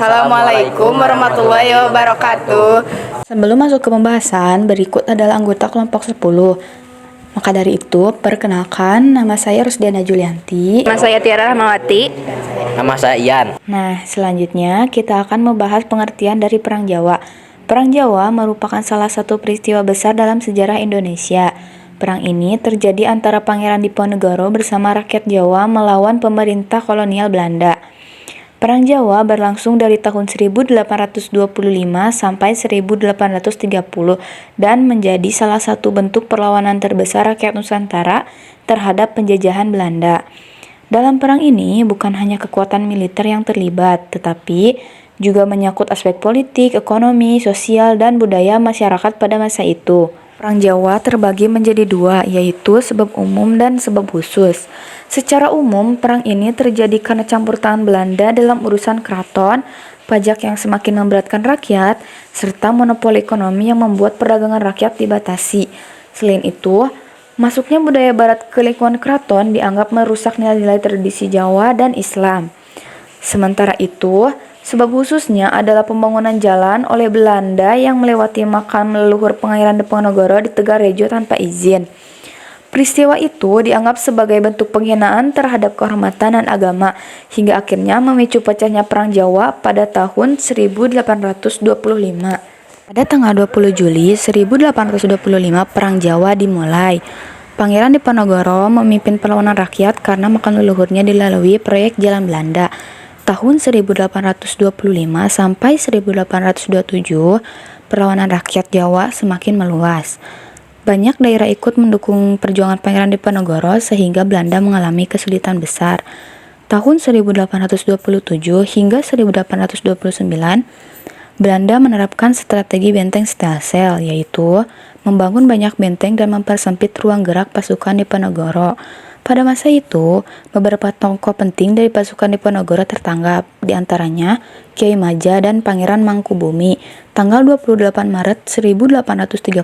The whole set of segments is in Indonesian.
Assalamualaikum warahmatullahi wabarakatuh. Sebelum masuk ke pembahasan, berikut adalah anggota kelompok 10. Maka dari itu, perkenalkan, nama saya Rusdiana Julianti. Nama saya Tiara Rahmawati. Nama saya Ian. Nah, selanjutnya kita akan membahas pengertian dari Perang Jawa. Perang Jawa merupakan salah satu peristiwa besar dalam sejarah Indonesia. Perang ini terjadi antara Pangeran Diponegoro bersama rakyat Jawa melawan pemerintah kolonial Belanda. Perang Jawa berlangsung dari tahun 1825 sampai 1830 dan menjadi salah satu bentuk perlawanan terbesar rakyat Nusantara terhadap penjajahan Belanda. Dalam perang ini bukan hanya kekuatan militer yang terlibat, tetapi juga menyangkut aspek politik, ekonomi, sosial, dan budaya masyarakat pada masa itu. Perang Jawa terbagi menjadi dua, yaitu sebab umum dan sebab khusus. Secara umum, perang ini terjadi karena campur tangan Belanda dalam urusan keraton, pajak yang semakin memberatkan rakyat, serta monopoli ekonomi yang membuat perdagangan rakyat dibatasi. Selain itu, masuknya budaya barat ke lingkungan keraton dianggap merusak nilai-nilai tradisi Jawa dan Islam. Sementara itu, sebab khususnya adalah pembangunan jalan oleh Belanda yang melewati makam leluhur Pangeran Diponegoro di Tegarejo tanpa izin. Peristiwa itu dianggap sebagai bentuk penghinaan terhadap kehormatan dan agama, hingga akhirnya memicu pecahnya Perang Jawa pada tahun 1825. Pada tanggal 20 Juli 1825, Perang Jawa dimulai. Pangeran Diponegoro memimpin perlawanan rakyat karena makam leluhurnya dilalui proyek jalan Belanda. Tahun 1825 sampai 1827, perlawanan rakyat Jawa semakin meluas. Banyak daerah ikut mendukung perjuangan Pangeran Diponegoro sehingga Belanda mengalami kesulitan besar. Tahun 1827 hingga 1829, Belanda menerapkan strategi benteng Stelsel, yaitu membangun banyak benteng dan mempersempit ruang gerak pasukan Diponegoro. Pada masa itu, beberapa tokoh penting dari pasukan Diponegoro tertangkap, di antaranya Kiai Maja dan Pangeran Mangkubumi. Tanggal 28 Maret 1830,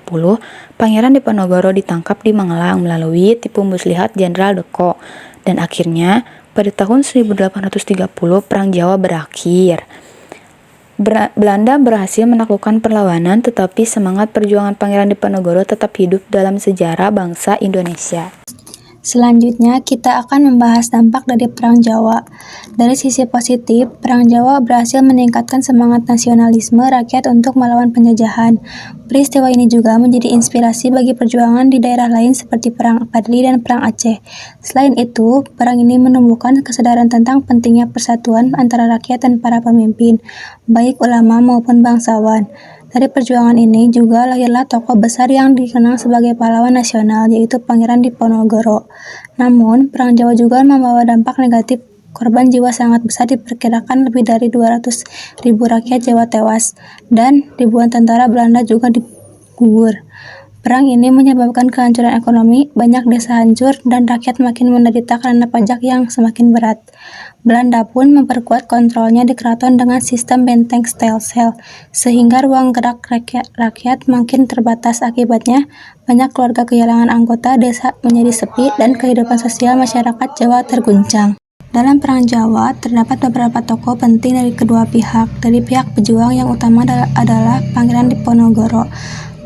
Pangeran Diponegoro ditangkap di Magelang melalui tipu muslihat Jenderal Deko. Dan akhirnya, pada tahun 1830, Perang Jawa berakhir. Belanda berhasil menaklukkan perlawanan, tetapi semangat perjuangan Pangeran Diponegoro tetap hidup dalam sejarah bangsa Indonesia. Selanjutnya, kita akan membahas dampak dari Perang Jawa. Dari sisi positif, Perang Jawa berhasil meningkatkan semangat nasionalisme rakyat untuk melawan penjajahan. Peristiwa ini juga menjadi inspirasi bagi perjuangan di daerah lain seperti Perang Padli dan Perang Aceh. Selain itu, perang ini menumbuhkan kesadaran tentang pentingnya persatuan antara rakyat dan para pemimpin, baik ulama maupun bangsawan. Dari perjuangan ini juga lahirlah tokoh besar yang dikenal sebagai pahlawan nasional, yaitu Pangeran Diponegoro. Namun, Perang Jawa juga membawa dampak negatif. Korban jiwa sangat besar, diperkirakan lebih dari 200.000 rakyat Jawa tewas, dan ribuan tentara Belanda juga gugur. Perang ini menyebabkan kehancuran ekonomi, banyak desa hancur, dan rakyat makin menderita karena pajak yang semakin berat. Belanda pun memperkuat kontrolnya di keraton dengan sistem benteng Stelsel, sehingga ruang gerak rakyat makin terbatas. Akibatnya, banyak keluarga kehilangan anggota, desa menjadi sepi, dan kehidupan sosial masyarakat Jawa terguncang. Dalam Perang Jawa, terdapat beberapa tokoh penting dari kedua pihak. Dari pihak pejuang yang utama adalah Pangeran Diponegoro,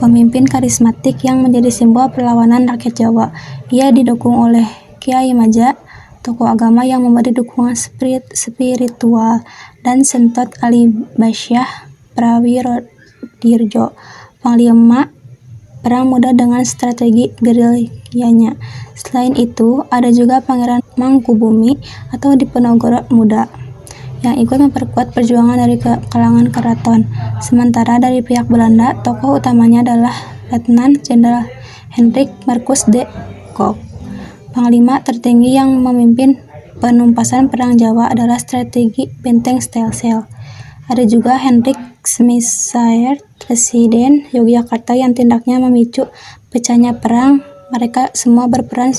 pemimpin karismatik yang menjadi simbol perlawanan rakyat Jawa. Ia didukung oleh Kiai Maja, tokoh agama yang memberi dukungan spiritual, dan Sentot Ali Basyah Prawirodirjo, panglima perang muda dengan strategi gerilyanya. Selain itu, ada juga Pangeran Mangkubumi atau Diponegoro Muda yang ikut memperkuat perjuangan dari kalangan keraton. Sementara dari pihak Belanda, tokoh utamanya adalah Letnan Jenderal Hendrik Marcus de Kock. Panglima tertinggi yang memimpin penumpasan Perang Jawa adalah strategi benteng Stelsel. Ada juga Hendrik Smissaert, Presiden Yogyakarta, yang tindaknya memicu pecahnya perang. Mereka semua berperan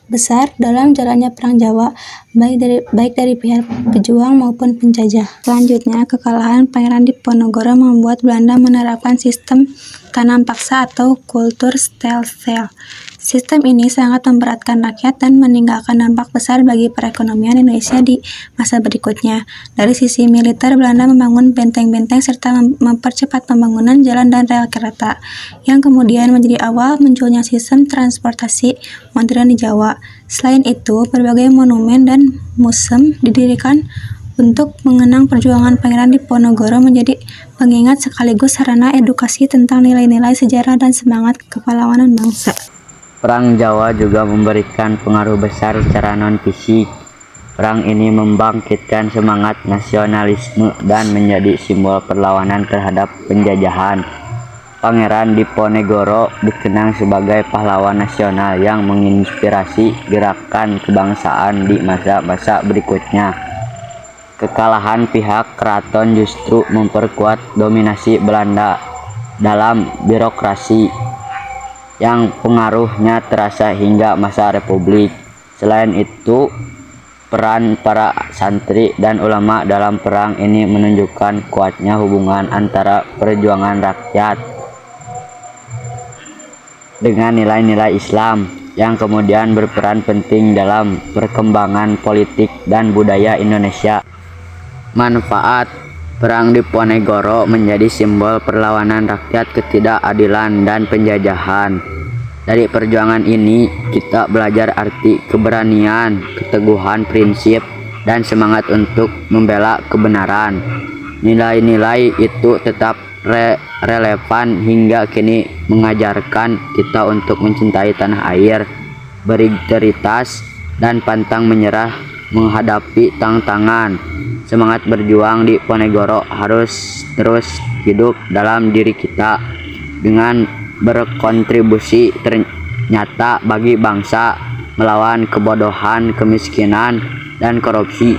besar dalam jalannya Perang Jawa. baik dari pihak pejuang maupun penjajah. Selanjutnya, kekalahan Pangeran Diponegoro membuat Belanda menerapkan sistem tanam paksa atau kultur stelsel. Sistem ini sangat memberatkan rakyat dan meninggalkan dampak besar bagi perekonomian Indonesia di masa berikutnya. Dari sisi militer, Belanda membangun benteng-benteng serta mempercepat pembangunan jalan dan rel kereta, yang kemudian menjadi awal munculnya sistem transportasi modern di Jawa. Selain itu, berbagai monumen dan museum didirikan untuk mengenang perjuangan Pangeran Diponegoro, menjadi pengingat sekaligus sarana edukasi tentang nilai-nilai sejarah dan semangat kepahlawanan bangsa. Perang Jawa juga memberikan pengaruh besar secara non-fisik. Perang ini membangkitkan semangat nasionalisme dan menjadi simbol perlawanan terhadap penjajahan. Pangeran Diponegoro dikenang sebagai pahlawan nasional yang menginspirasi gerakan kebangsaan di masa-masa berikutnya. Kekalahan pihak keraton justru memperkuat dominasi Belanda dalam birokrasi, yang pengaruhnya terasa hingga masa Republik. Selain itu, peran para santri dan ulama dalam perang ini menunjukkan kuatnya hubungan antara perjuangan rakyat dengan nilai-nilai Islam, yang kemudian berperan penting dalam perkembangan politik dan budaya Indonesia. Manfaat Perang Diponegoro menjadi simbol perlawanan rakyat ketidakadilan dan penjajahan. Dari perjuangan ini, kita belajar arti keberanian, keteguhan prinsip, dan semangat untuk membela kebenaran. Nilai-nilai itu tetap relevan hingga kini, mengajarkan kita untuk mencintai tanah air, berintegritas, dan pantang menyerah menghadapi tantangan. Semangat berjuang Diponegoro harus terus hidup dalam diri kita, dengan berkontribusi ternyata bagi bangsa, melawan kebodohan, kemiskinan, dan korupsi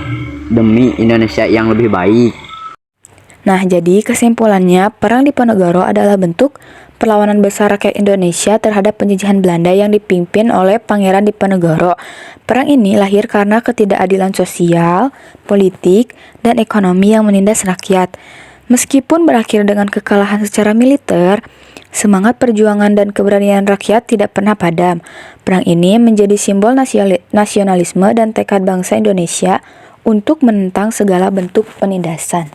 demi Indonesia yang lebih baik. Nah, jadi kesimpulannya, Perang Diponegoro adalah bentuk perlawanan besar rakyat Indonesia terhadap penjajahan Belanda yang dipimpin oleh Pangeran Diponegoro. Perang ini lahir karena ketidakadilan sosial, politik, dan ekonomi yang menindas rakyat. Meskipun berakhir dengan kekalahan secara militer, semangat perjuangan dan keberanian rakyat tidak pernah padam. Perang ini menjadi simbol nasionalisme dan tekad bangsa Indonesia untuk menentang segala bentuk penindasan.